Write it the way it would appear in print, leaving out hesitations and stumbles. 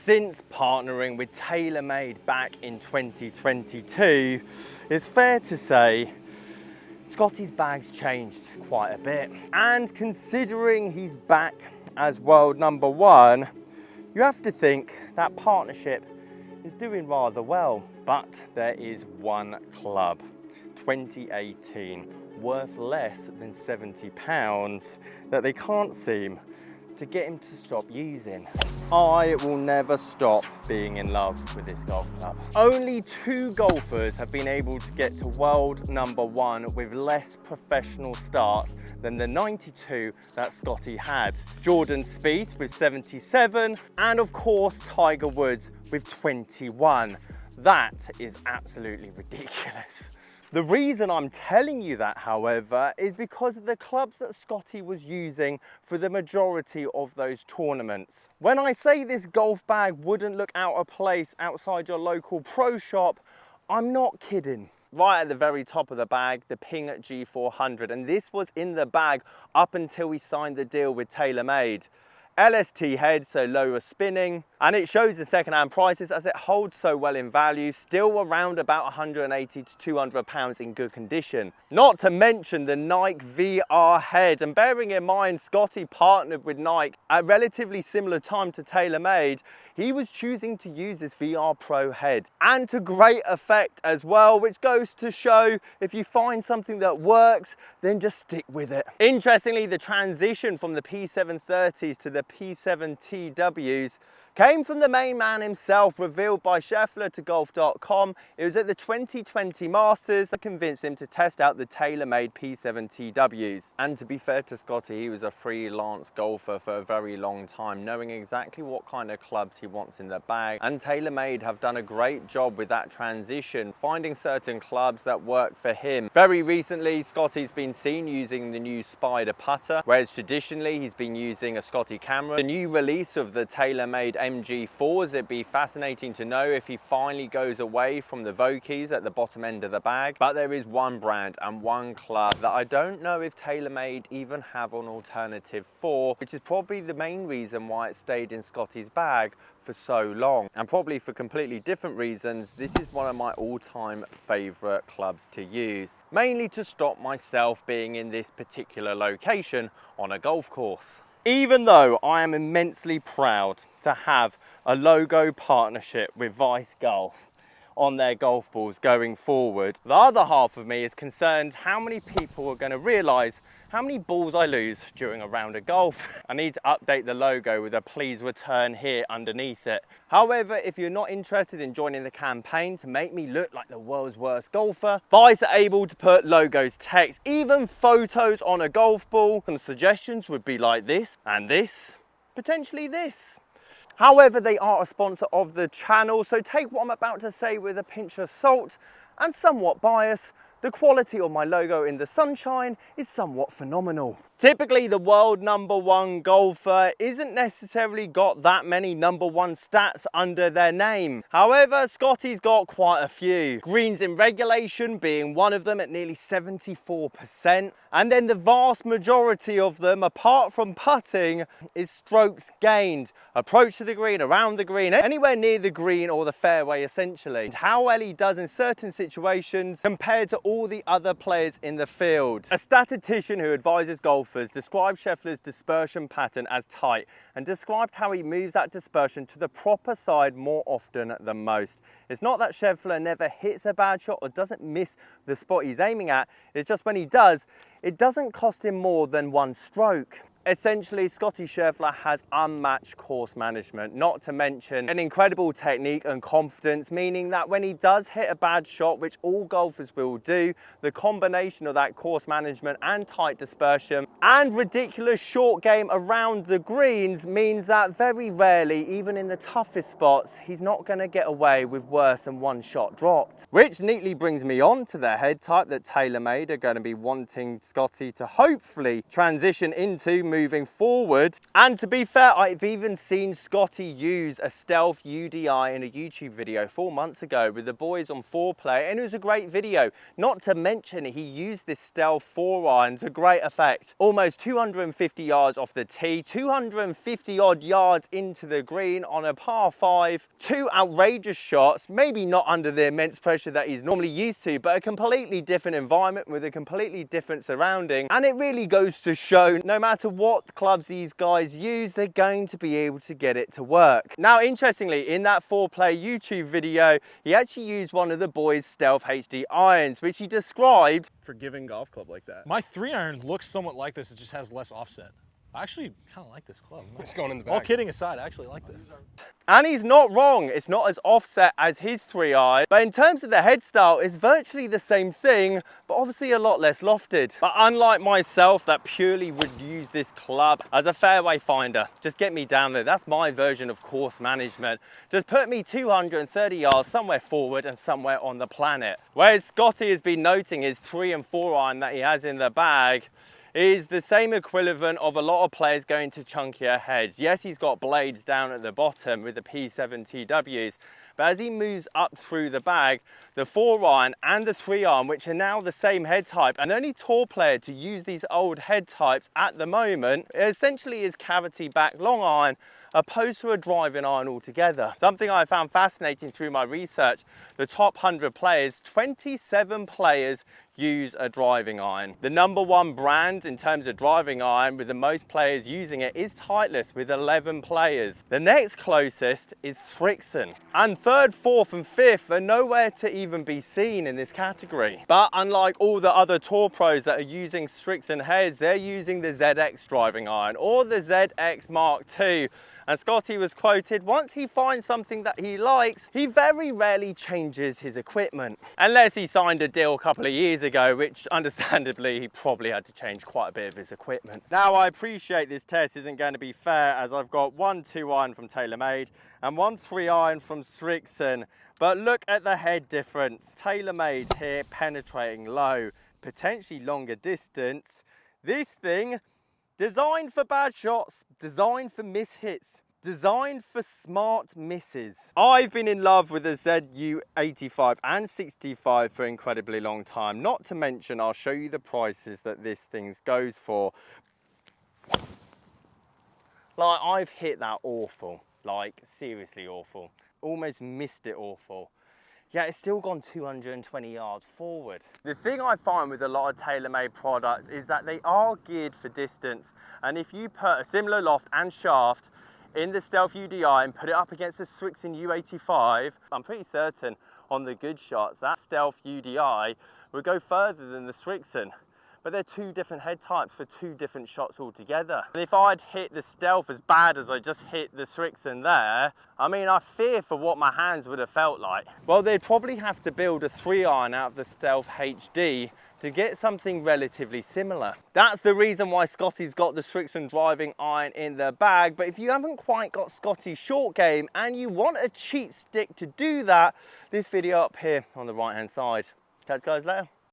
Since partnering with Taylormade back in 2022, it's fair to say Scotty's bag's changed quite a bit. And considering he's back as world number one, you have to think that partnership is doing rather well. But there is one club, 2018, worth less than £70 that they can't seem to get him to stop using. I will never stop being in love with this golf club. Only 2 golfers have been able to get to world number one with less professional starts than the 92 that Scotty had. Jordan Spieth with 77, and of course Tiger Woods with 21. That is absolutely ridiculous. The reason I'm telling you that, however, is because of the clubs that Scotty was using for the majority of those tournaments. When I say this golf bag wouldn't look out of place outside your local pro shop, I'm not kidding. Right at the very top of the bag, the Ping G400, and this was in the bag up until we signed the deal with Taylormade. LST head, so lower spinning, and it shows the second-hand prices as it holds so well in value, still around about 180 to 200 pounds in good condition. Not to mention the Nike VR head, and bearing in mind Scotty partnered with Nike at relatively similar time to Taylormade, he was choosing to use this VR Pro head, and to great effect as well, which goes to show if you find something that works, then just stick with it. Interestingly, the transition from the P730s to the P7TWs came from the main man himself, revealed by Scheffler to golf.com. It was at the 2020 Masters that convinced him to test out the Taylormade P7TWs. And to be fair to Scotty, he was a freelance golfer for a very long time, knowing exactly what kind of clubs he wants in the bag. And Taylormade have done a great job with that transition, finding certain clubs that work for him. Very recently, Scotty's been seen using the new Spider putter, whereas traditionally he's been using a Scotty Cameron. The new release of the Taylormade MG4s, it'd be fascinating to know if he finally goes away from the Vokeys at the bottom end of the bag. But there is one brand and one club that I don't know if Taylormade even have an alternative for, which is probably the main reason why it stayed in Scotty's bag for so long. And probably for completely different reasons, this is one of my all-time favorite clubs to use, mainly to stop myself being in this particular location on a golf course. Even though I am immensely proud to have a logo partnership with Vice Golf on their golf balls going forward, the other half of me is concerned how many people are going to realise how many balls I lose during a round of golf. I need to update the logo with a please return here underneath it. However, if you're not interested in joining the campaign to make me look like the world's worst golfer, Vice are able to put logos, text, even photos on a golf ball. Some suggestions would be like this, and this, potentially this. However, they are a sponsor of the channel, so take what I'm about to say with a pinch of salt and somewhat bias. The quality of my logo in the sunshine is somewhat phenomenal. Typically, the world number one golfer isn't necessarily got that many number one stats under their name. However, Scotty's got quite a few. Greens in regulation being one of them at nearly 74%. And then the vast majority of them, apart from putting, is strokes gained. Approach to the green, around the green, anywhere near the green or the fairway essentially. And how well he does in certain situations compared to all the other players in the field. A statistician who advises golfers described Scheffler's dispersion pattern as tight and described how he moves that dispersion to the proper side more often than most. It's not that Scheffler never hits a bad shot or doesn't miss the spot he's aiming at, it's just when he does, it doesn't cost him more than one stroke. Essentially, Scotty Scheffler has unmatched course management, not to mention an incredible technique and confidence, meaning that when he does hit a bad shot, which all golfers will do, the combination of that course management and tight dispersion and ridiculous short game around the greens means that very rarely, even in the toughest spots, he's not going to get away with worse than one shot dropped. Which neatly brings me on to the head type that Taylormade are going to be wanting Scotty to hopefully transition into, moving forward. And to be fair, I've even seen Scotty use a Stealth UDI in a YouTube video 4 months ago with the boys on 4Play, and it was a great video. Not to mention, he used this Stealth 4-iron to great effect. Almost 250 yards off the tee, 250 odd yards into the green on a par 5. 2 outrageous shots, maybe not under the immense pressure that he's normally used to, but a completely different environment with a completely different surrounding. And it really goes to show, no matter what clubs these guys use, they're going to be able to get it to work. Now, interestingly, in that 4Play YouTube video, he actually used one of the boys' Stealth HD irons, which he described forgiving golf club like that. My 3-iron looks somewhat like this, it just has less offset. I actually kind of like this club. It's going in the bag. All kidding aside, I actually like this. And he's not wrong, it's not as offset as his 3-iron, but in terms of the head style, it's virtually the same thing, but obviously a lot less lofted. But unlike myself, that purely would use this club as a fairway finder, just get me down there. That's my version of course management. Just put me 230 yards somewhere forward and somewhere on the planet. Whereas Scotty has been noting his 3 and 4-iron that he has in the bag is the same equivalent of a lot of players going to chunkier heads. Yes, he's got blades down at the bottom with the P7TWs, but as he moves up through the bag, the 4-iron and the 3-iron, which are now the same head type, and the only tour player to use these old head types at the moment, essentially is cavity back long iron, opposed to a driving iron altogether. Something I found fascinating through my research, the top 100 players, 27 players use a driving iron. The #1 brand in terms of driving iron with the most players using it is Titleist with 11 players. The next closest is Srixon. And 3rd, 4th and 5th are nowhere to even be seen in this category. But unlike all the other tour pros that are using Srixon heads, they're using the ZX driving iron or the ZX Mark II. And Scotty was quoted, once he finds something that he likes, he very rarely changes his equipment. Unless he signed a deal a couple of years ago, which understandably he probably had to change quite a bit of his equipment. Now, I appreciate this test isn't going to be fair, as I've got 1 2-iron from Taylormade and 1 3-iron from Srixon. But look at the head difference. Taylormade here penetrating low, potentially longer distance. This thing, designed for bad shots, designed for mishits, designed for smart misses. I've been in love with the ZU85 and 65 for an incredibly long time. Not to mention, I'll show you the prices that this thing goes for. Like, I've hit that awful, like seriously awful. Almost missed it awful. Yeah, it's still gone 220 yards forward. The thing I find with a lot of Taylormade products is that they are geared for distance. And if you put a similar loft and shaft in the Stealth UDI and put it up against the Srixon U85, I'm pretty certain on the good shots, that Stealth UDI would go further than the Srixon. But they're 2 different head types for 2 different shots altogether. And if I'd hit the Stealth as bad as I just hit the Srixon there, I mean, I fear for what my hands would have felt like. Well, they'd probably have to build a 3-iron out of the Stealth HD to get something relatively similar. That's the reason why Scotty's got the Srixon driving iron in the bag. But if you haven't quite got Scotty's short game and you want a cheat stick to do that, this video up here on the right hand side. Catch you guys later.